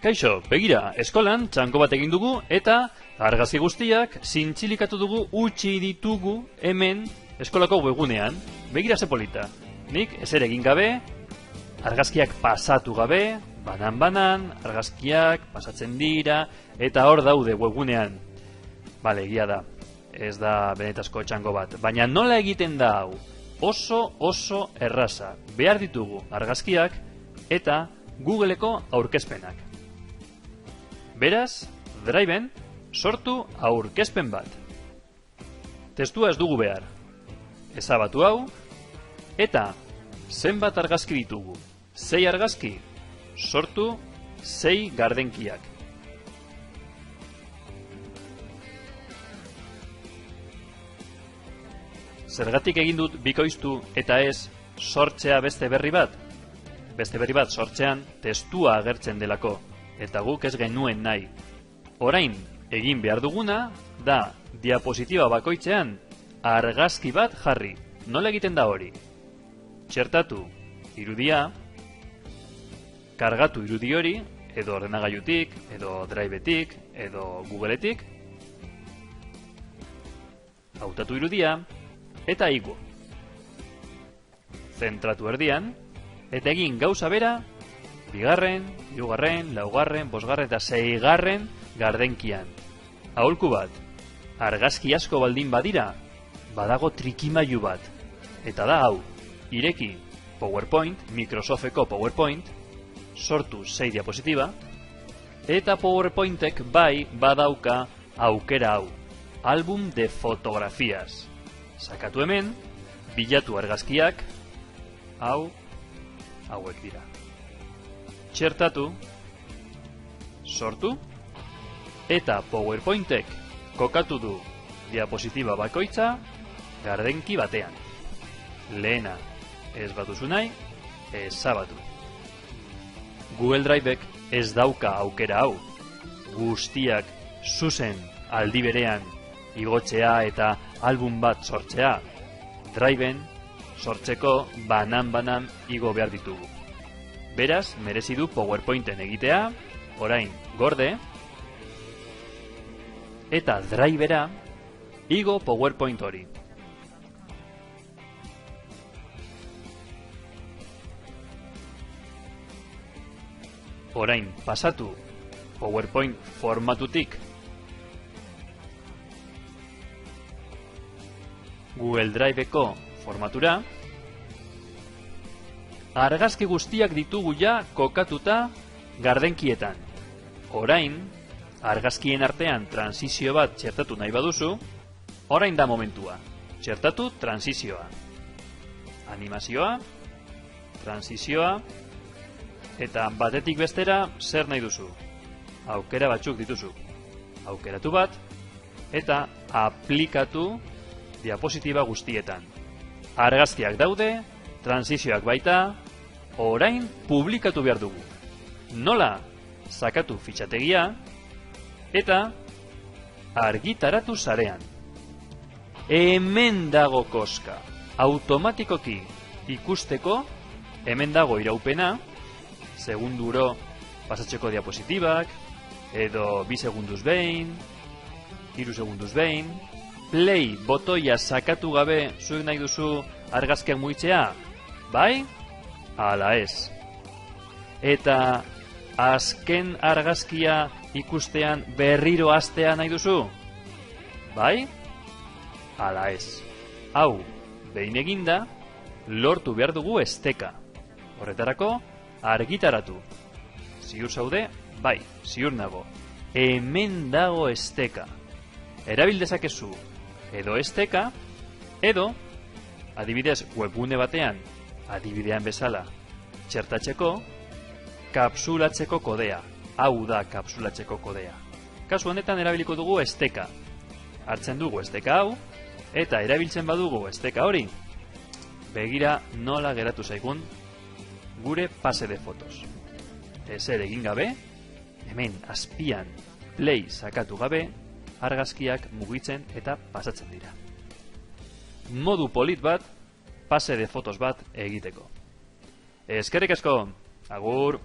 Kaixo, begira, eskolan txanko bat egin dugu eta argazki guztiak zintzilikatu dugu utzi ditugu hemen eskolako webgunean. Begira ze polita. Nik ezer egin gabe, argazkiak pasatu gabe, banan-banan, argazkiak pasatzen dira eta hor daude webgunean. Bale, egia da, ez da benetazko txango bat. Baina nola egiten da hau? Oso erraza. Behar ditugu argazkiak eta Googleeko aurkezpenak. Beraz, Driven sortu aurkezpen bat. Testua ez dugu behar. Ezabatu hau, eta zenbat argazki ditugu. 6 argazki, sortu 6 gardenkiak. Zergatik egin dut bikoiztu eta ez sortzea beste berri bat? Beste berri bat sortzean testua agertzen delako. Eta guk ez genuen nahi. Orain, egin behar duguna, da diapositiba bakoitzean argazki bat jarri. Nola egiten da hori? Txertatu irudia, kargatu irudi hori, edo ordenagailutik, edo Drivetik, edo Googletik, hautatu irudia, eta igo. Zentratu erdian, eta egin gauza bera, bigarren, hirugarren, laugarren, bosgarren eta seigarren gardenkian. Aholku bat, argazki asko baldin badira, badago trikimailu bat. Eta da hau, ireki PowerPoint, Microsofteko PowerPoint, sortu 6 diapositiba, eta PowerPointek bai badauka aukera hau, album de fotografías. Sakatu hemen, bilatu argazkiak, hauek dira. Txertatu, sortu, eta PowerPointek kokatu du diapositiba bakoitza gardenki batean. Lehena ez baduzu nahi, ezabatu. Google Drivek ez dauka aukera hau. Guztiak zuzen aldi berean igotzea eta album bat sortzea. Driven sortzeko banan-banan igo behar ditugu. Beraz, merezi du PowerPointen egitea, orain gorde, eta Drivera igo PowerPoint hori. Orain pasatu PowerPoint formatutik Google Driveko formatura. Argazki guztiak ditugu ja kokatuta gardenkietan. Orain, argazkien artean transizio bat txertatu nahi baduzu, orain da momentua. Txertatu transizioa. Animazioa, transizioa, eta batetik bestera zer nahi duzu. Aukera batzuk dituzu. Aukeratu bat, eta aplikatu diapositiba guztietan. Argazkiak daude, transizioak baita, orain publikatu behar dugu. Nola? Sakatu fitxategia eta argitaratu sarean. Hemen dago koska. Automatikoki ikusteko, hemen dago iraupena, segunduro pasatzeko diapositibak, edo 2 segunduz behin, 3 segunduz behin. Play botoia sakatu gabe zuek nahi duzu argazkiak mugitzea? Bai? Ala ez. Eta azken argazkia ikustean berriro hastea nahi duzu? Bai? Ala ez. Hau, behin eginda, lortu behar dugu esteka. Horretarako, argitaratu. Ziur zaude? Bai, ziur nago. Hemen dago esteka. Erabil dezakezu edo esteka, edo adibidez webgune batean, adibidean bezala, txertatzeko, kapsulatzeko kodea. Hau da kapsulatzeko kodea. Kasu honetan erabiliko dugu esteka. Hartzen dugu esteka hau, eta erabiltzen badugu esteka hori, begira nola geratu zaigun gure pase de fotos. Ezer egin gabe, hemen azpian play sakatu gabe, argazkiak mugitzen eta pasatzen dira. Modu polit bat, pase de fotos bat egiteko. Eskerrik asko, agur!